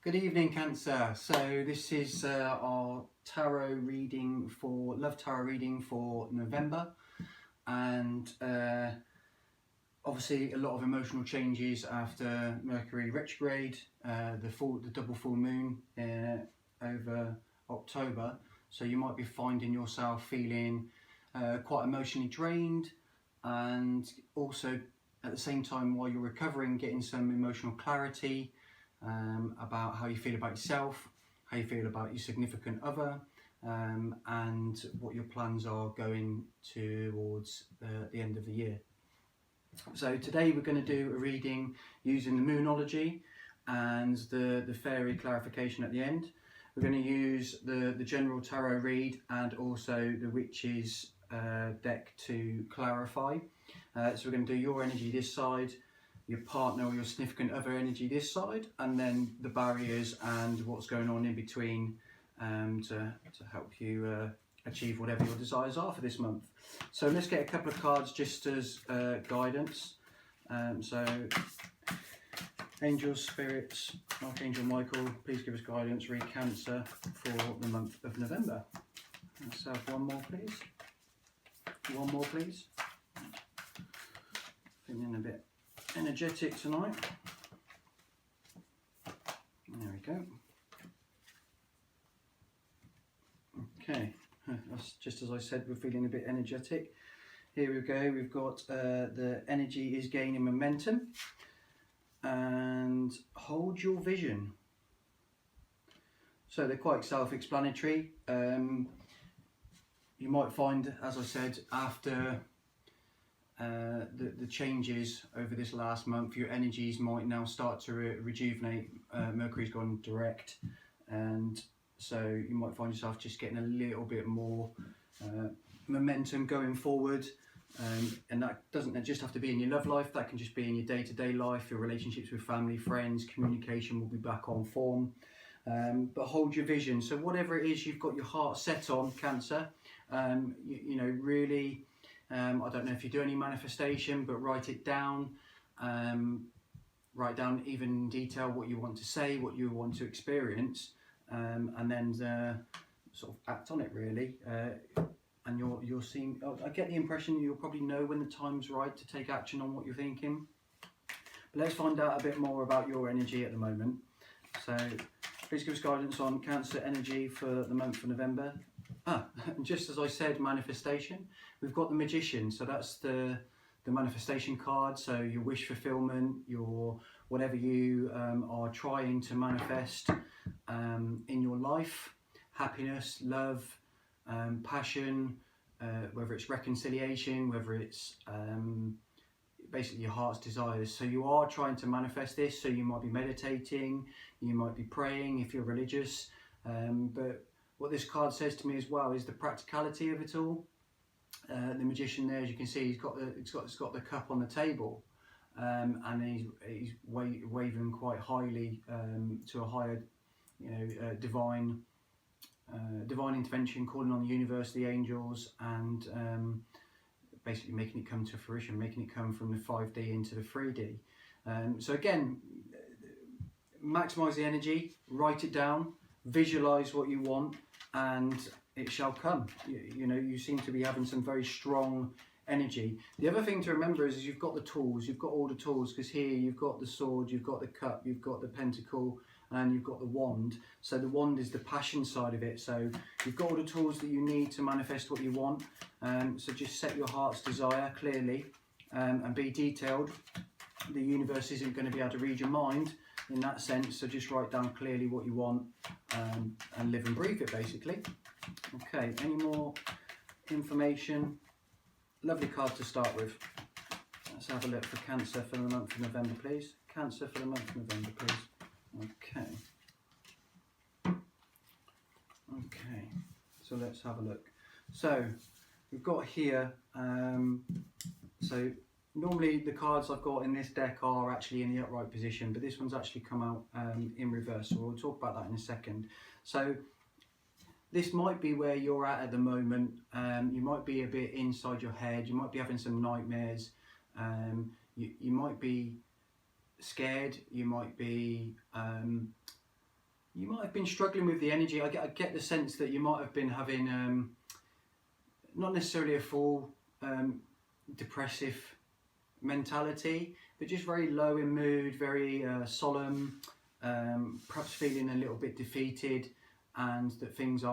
Good evening, Cancer. So this is our tarot reading for Love Tarot reading for November, and obviously a lot of emotional changes after Mercury retrograde, the double full moon over October. So you might be finding yourself feeling quite emotionally drained, and also at the same time while you're recovering, getting some emotional clarity. About how you feel about yourself, how you feel about your significant other, and what your plans are going towards the end of the year. So today we're going to do a reading using the Moonology and the fairy clarification at the end. We're going to use the general tarot read and also the Witches deck to clarify. So we're going to do your energy this side, your partner or your significant other energy this side, and then the barriers and what's going on in between to help you achieve whatever your desires are for this month. So let's get a couple of cards just as guidance. So angels, spirits, Archangel Michael, please give us guidance, read Cancer for the month of November. Let's have one more please. One more please. Feeling a bit energetic tonight. There we go. Okay, that's just as I said, we're feeling a bit energetic. Here we go, we've got the energy is gaining momentum and hold your vision. So they're quite self-explanatory. You might find, as I said, after the changes over this last month, your energies might now start to rejuvenate. Mercury's gone direct, and so you might find yourself just getting a little bit more momentum going forward, and that doesn't just have to be in your love life, that can just be in your day-to-day life, your relationships with family, friends, communication will be back on form. But hold your vision. So whatever it is you've got your heart set on, Cancer, you know, really, I don't know if you do any manifestation, but write it down. Write down even in detail what you want to say, what you want to experience, and then sort of act on it really. And you're seeing, I get the impression you'll probably know when the time's right to take action on what you're thinking. But let's find out a bit more about your energy at the moment. So please give us guidance on Cancer energy for the month of November. And just as I said, manifestation, we've got the Magician. So that's the manifestation card. So your wish fulfillment, your whatever you are trying to manifest in your life, happiness, love, passion, whether it's reconciliation, whether it's basically your heart's desires. So you are trying to manifest this. So you might be meditating, you might be praying if you're religious, but what this card says to me as well is the practicality of it all. The Magician there, as you can see, he's got the cup on the table, and he's waving quite highly to a higher, divine intervention, calling on the universe, the angels, and basically making it come to fruition, making it come from the 5D into the 3D. So again, maximize the energy, write it down, visualize what you want, and it shall come. You seem to be having some very strong energy. The other thing to remember is you've got the tools, you've got all the tools, because here you've got the sword, you've got the cup, you've got the pentacle, and you've got the wand. So the wand is the passion side of it. So you've got all the tools that you need to manifest what you want. So just set your heart's desire clearly, and be detailed. The universe isn't going to be able to read your mind in that sense, so just write down clearly what you want, and live and breathe it basically. Okay, any more information? Lovely card to start with. Let's have a look for Cancer for the month of November, please. Cancer for the month of November, please. Okay, so let's have a look. So we've got here, so normally the cards I've got in this deck are actually in the upright position, but this one's actually come out in reverse, so we'll talk about that in a second. So this might be where you're at the moment. You might be a bit inside your head, you might be having some nightmares, you might be scared, you might be you might have been struggling with the energy. I get the sense that you might have been having not necessarily a full depressive mentality, but just very low in mood, very solemn, perhaps feeling a little bit defeated, and that things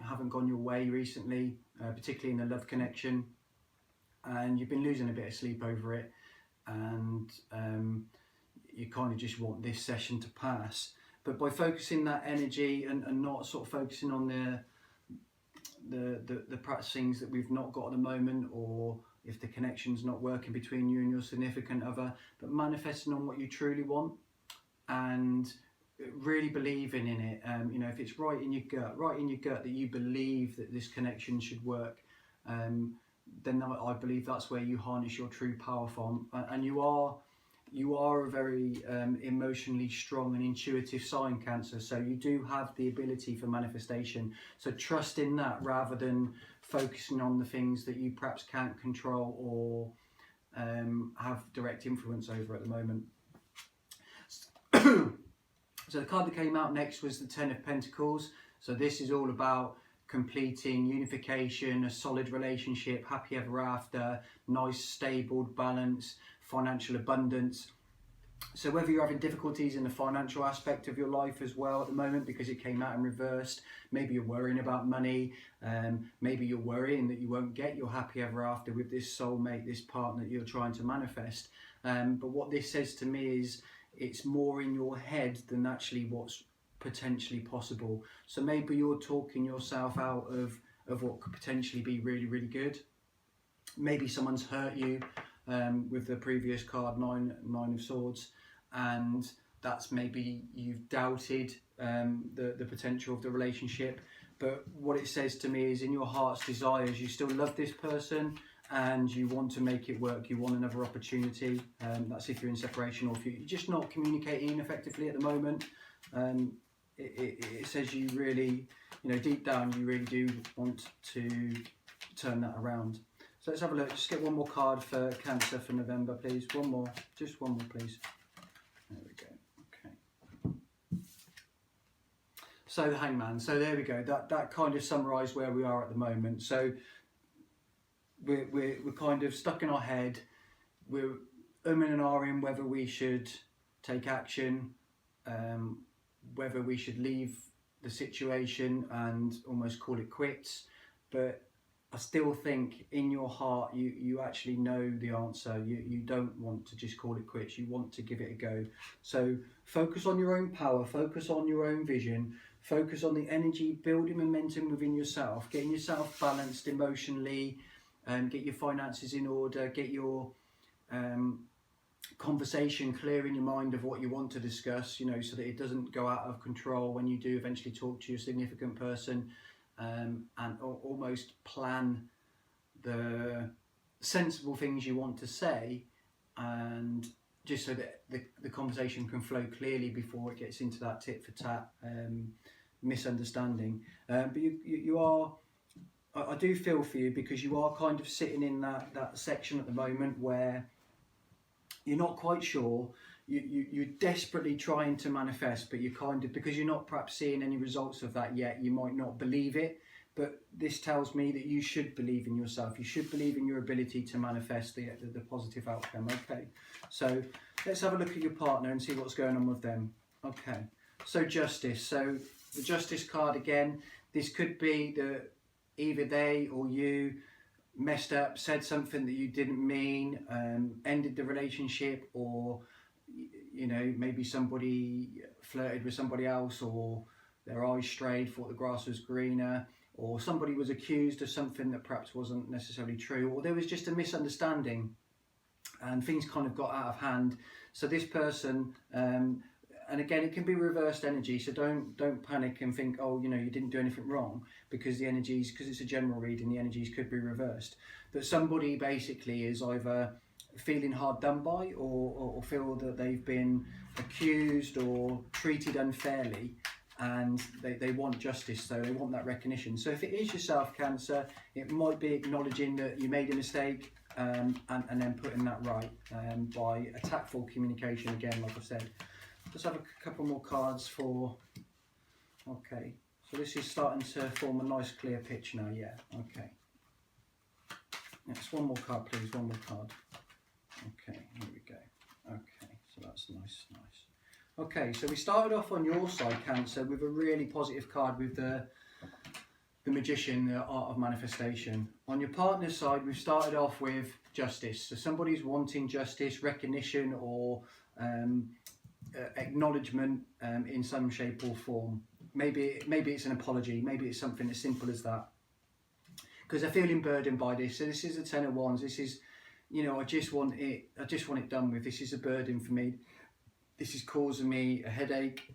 haven't gone your way recently, particularly in the love connection, and you've been losing a bit of sleep over it, and you kind of just want this session to pass. But by focusing that energy and not sort of focusing on the perhaps things that we've not got at the moment, or if the connection's not working between you and your significant other, but manifesting on what you truly want and really believing in it. You know, if it's right in your gut that you believe that this connection should work, then I believe that's where you harness your true power from. And you are a very emotionally strong and intuitive sign, Cancer, so you do have the ability for manifestation. So trust in that rather than focusing on the things that you perhaps can't control or have direct influence over at the moment. So the card that came out next was the Ten of Pentacles. So this is all about completing unification, a solid relationship, happy ever after, nice, stable, balance, financial abundance. So whether you're having difficulties in the financial aspect of your life as well at the moment, because it came out in reversed, maybe you're worrying about money, maybe you're worrying that you won't get your happy ever after with this soulmate, this partner that you're trying to manifest. But what this says to me is it's more in your head than actually what's potentially possible. So maybe you're talking yourself out of what could potentially be really, really good. Maybe someone's hurt you with the previous card, Nine of Swords, and that's maybe you've doubted the potential of the relationship. But what it says to me is in your heart's desires, you still love this person and you want to make it work. You want another opportunity. That's if you're in separation, or if you're just not communicating effectively at the moment. It says you really, you know, deep down, you really do want to turn that around. So let's have a look. Just get one more card for Cancer for November, please. One more. Just one more, please. There we go. Okay. So the Hangman. So there we go. That kind of summarised where we are at the moment. So we're kind of stuck in our head. We're umming and ahhing whether we should take action, whether we should leave the situation and almost call it quits. But I still think in your heart you actually know the answer. You don't want to just call it quits. You want to give it a go. So focus on your own power, focus on your own vision, focus on the energy, building momentum within yourself, getting yourself balanced emotionally, get your finances in order, get your conversation clear in your mind of what you want to discuss, you know, so that it doesn't go out of control when you do eventually talk to your significant person. And almost plan the sensible things you want to say, and just so that the conversation can flow clearly before it gets into that tit for tat misunderstanding. But you are, I do feel for you, because you are kind of sitting in that section at the moment where you're not quite sure. You're desperately trying to manifest, but you kind of, because you're not perhaps seeing any results of that yet, you might not believe it. But this tells me that you should believe in yourself. You should believe in your ability to manifest the positive outcome. Okay, so let's have a look at your partner and see what's going on with them. Okay, so Justice. So the Justice card again. This could be that either they or you messed up, said something that you didn't mean, ended the relationship, or you know, maybe somebody flirted with somebody else, or their eyes strayed, thought the grass was greener, or somebody was accused of something that perhaps wasn't necessarily true, or there was just a misunderstanding and things kind of got out of hand. So this person, and again, it can be reversed energy, so don't panic and think, oh, you know, you didn't do anything wrong, because the energies, because it's a general reading, the energies could be reversed. But somebody basically is either feeling hard done by, or feel that they've been accused or treated unfairly, and they want justice, so they want that recognition. So if it is yourself, Cancer, it might be acknowledging that you made a mistake, and then putting that right by a tactful communication again, like I said. Let's have a couple more cards for Okay, so this is starting to form a nice clear picture now. Yeah, okay. Next, one more card please, one more card. Okay, here we go. Okay, so that's nice, nice. Okay, so we started off on your side, Cancer, with a really positive card with the Magician, the Art of Manifestation. On your partner's side, we've started off with justice. So somebody's wanting justice, recognition, or acknowledgement in some shape or form. Maybe it's an apology. Maybe it's something as simple as that. Because they're feeling burdened by this. So this is the Ten of Wands. This is, you know, I just want it done with. This is a burden for me. This is causing me a headache.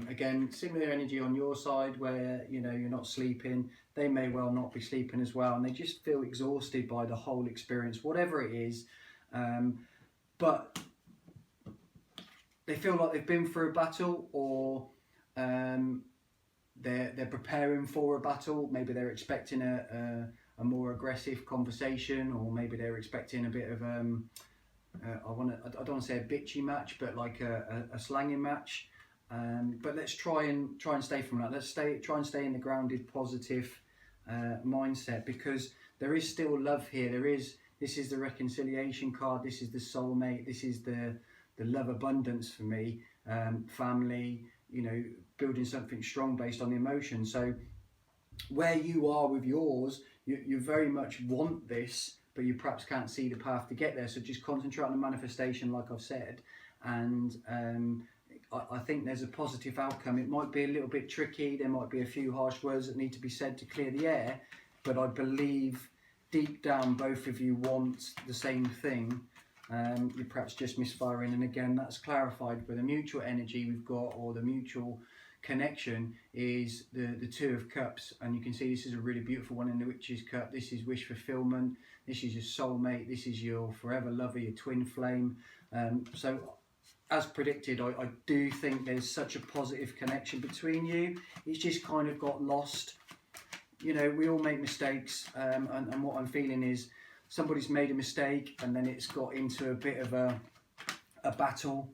Again, similar energy on your side where, you know, you're not sleeping. They may well not be sleeping as well. And they just feel exhausted by the whole experience, whatever it is. But they feel like they've been through a battle, or they're preparing for a battle. Maybe they're expecting a more aggressive conversation, or maybe they're expecting a bit of I don't want to say a bitchy match, but like a slanging match. But let's try and stay from that. Let's try and stay in the grounded, positive mindset, because there is still love here. This is the reconciliation card. This is the soulmate. This is the love abundance for me. Family. You know, building something strong based on the emotion. So where you are with yours, you very much want this, but you perhaps can't see the path to get there. So just concentrate on the manifestation, like I've said, and I think there's a positive outcome. It might be a little bit tricky. There might be a few harsh words that need to be said to clear the air, but I believe deep down both of you want the same thing. You're perhaps just misfiring, and again that's clarified with the mutual energy we've got, or the mutual connection is the Two of Cups, and you can see this is a really beautiful one in the Witch's Cup. This is wish fulfillment. This is your soulmate. This is your forever lover, your twin flame. So as predicted, I do think there's such a positive connection between you. It's just kind of got lost. You know, we all make mistakes, and what I'm feeling is somebody's made a mistake, and then it's got into a bit of a battle,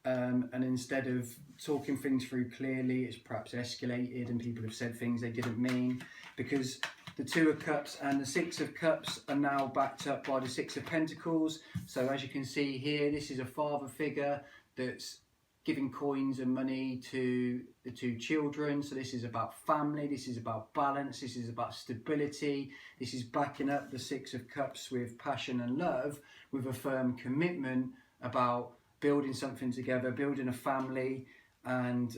and instead of talking things through clearly, it's perhaps escalated, and people have said things they didn't mean, because the Two of Cups and the Six of Cups are now backed up by the Six of Pentacles. So as you can see here, this is a father figure that's giving coins and money to the two children. So this is about family, this is about balance, this is about stability. This is backing up the Six of Cups with passion and love, with a firm commitment about building something together, building a family, and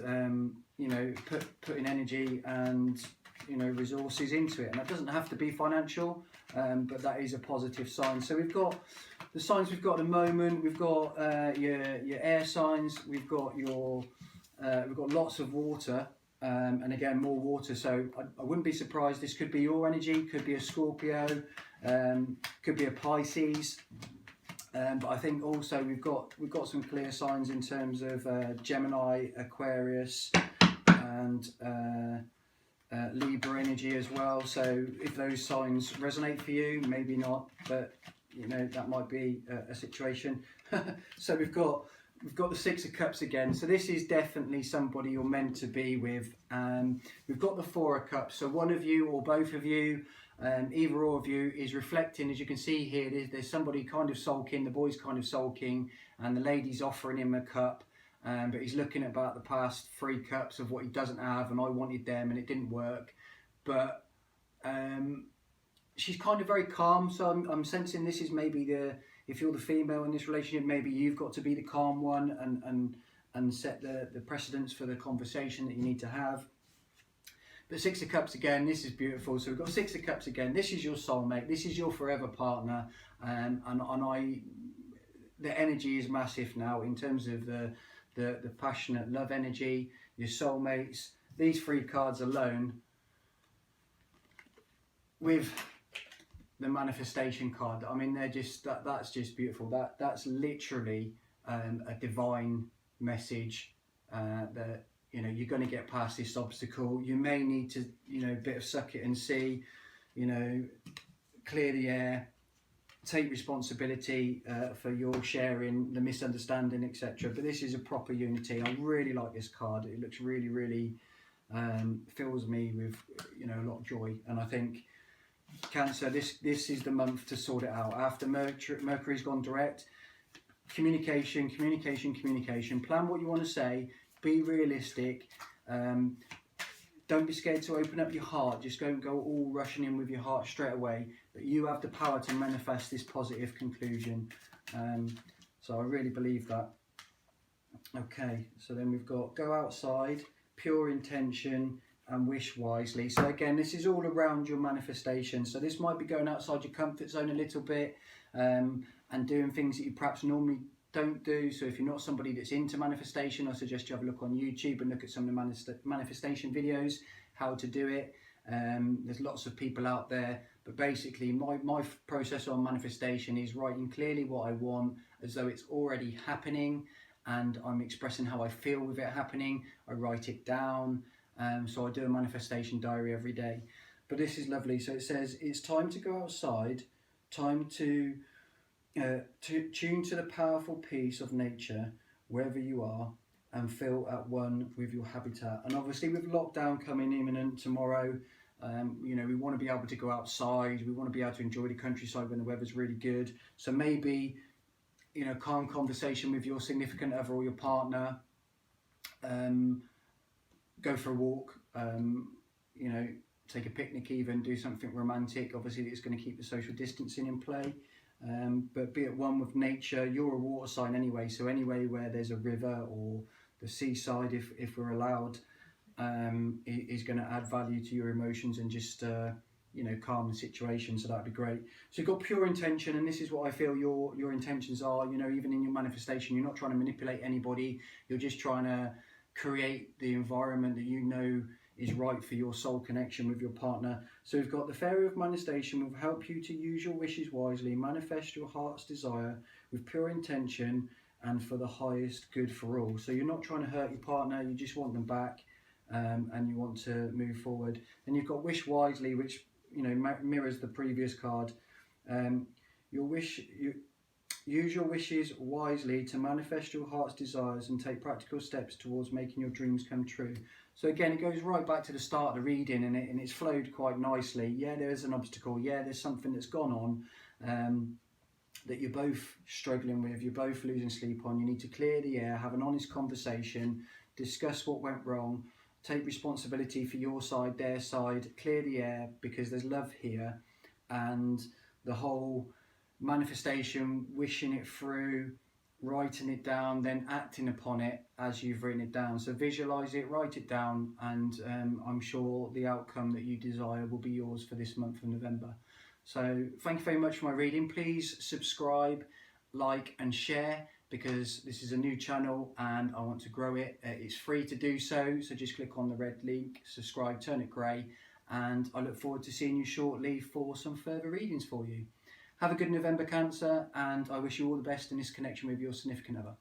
you know, putting energy and, you know, resources into it. And that doesn't have to be financial, but that is a positive sign. So we've got the signs we've got at the moment. We've got your air signs. We've got lots of water, and again more water. So I wouldn't be surprised. This could be your energy. Could be a Scorpio. Could be a Pisces. But I think also we've got some clear signs in terms of Gemini, Aquarius, and Libra energy as well. So if those signs resonate for you, maybe not, but you know, that might be a situation. So we've got the Six of Cups again. So this is definitely somebody you're meant to be with. We've got the Four of Cups. So one of you or both of you, either or of you, is reflecting. As you can see here, there's somebody kind of sulking. The boy's kind of sulking, and the lady's offering him a cup. But he's looking at about the past 3 cups of what he doesn't have, and I wanted them and it didn't work. But she's kind of very calm, so I'm sensing this is maybe if you're the female in this relationship, maybe you've got to be the calm one and set the precedence for the conversation that you need to have. But Six of Cups again, this is beautiful. So we've got Six of Cups again. This is your soulmate. This is your forever partner, and the energy is massive now in terms of the passionate love energy, your soulmates. These 3 cards alone, with the manifestation card, I mean, they're just that's just beautiful. That's literally a divine message that, you know, you're going to get past this obstacle. You may need to, you know, a bit of suck it and see, you know, clear the air, take responsibility for your sharing, the misunderstanding, etc. But this is a proper unity. I really like this card. It looks really, really fills me with, you know, a lot of joy. And I think Cancer, this is the month to sort it out. After Mercury's gone direct, communication. Plan what you want to say. Be realistic. Don't be scared to open up your heart. Just don't go all rushing in with your heart straight away. But you have the power to manifest this positive conclusion. So I really believe that. Okay, so then we've got go outside, pure intention, and wish wisely. So again, this is all around your manifestation. So this might be going outside your comfort zone a little bit, and doing things that you perhaps normally don't do. So if you're not somebody that's into manifestation, I suggest you have a look on YouTube and look at some of the manifestation videos, how to do it. There's lots of people out there, but basically my process on manifestation is writing clearly what I want as though it's already happening, and I'm expressing how I feel with it happening. I write it down. So I do a manifestation diary every day. But this is lovely. So it says, it's time to go outside, time to tune to the powerful peace of nature wherever you are, and feel at one with your habitat. And obviously with lockdown coming imminent tomorrow, you know, we want to be able to go outside. We want to be able to enjoy the countryside when the weather's really good. So maybe, you know, calm conversation with your significant other or your partner. Go for a walk, you know, take a picnic even, do something romantic. Obviously it's going to keep the social distancing in play, but be at one with nature. You're a water sign anyway, so anyway where there's a river or the seaside, if we're allowed, is going to add value to your emotions and just you know, calm the situation. So that'd be great. So you've got pure intention, and this is what I feel your intentions are. You know, even in your manifestation, you're not trying to manipulate anybody. You're just trying to create the environment that you know is right for your soul connection with your partner. So we've got the Fairy of Manifestation will help you to use your wishes wisely, manifest your heart's desire with pure intention and for the highest good for all. So you're not trying to hurt your partner, you just want them back, and you want to move forward. Then you've got Wish Wisely, which, you know, mirrors the previous card. Use your wishes wisely to manifest your heart's desires and take practical steps towards making your dreams come true. So again, it goes right back to the start of the reading, and it's flowed quite nicely. Yeah, there is an obstacle. Yeah, there's something that's gone on that you're both struggling with, you're both losing sleep on. You need to clear the air, have an honest conversation, discuss what went wrong, take responsibility for your side, their side, clear the air, because there's love here. And the whole manifestation, wishing it through, writing it down, then acting upon it as you've written it down. So visualize it, write it down, and I'm sure the outcome that you desire will be yours for this month of November. So thank you very much for my reading. Please subscribe, like and share, because this is a new channel and I want to grow it. It's free to do so, so just click on the red link, subscribe, turn it grey, and I look forward to seeing you shortly for some further readings for you. Have a good November, Cancer, and I wish you all the best in this connection with your significant other.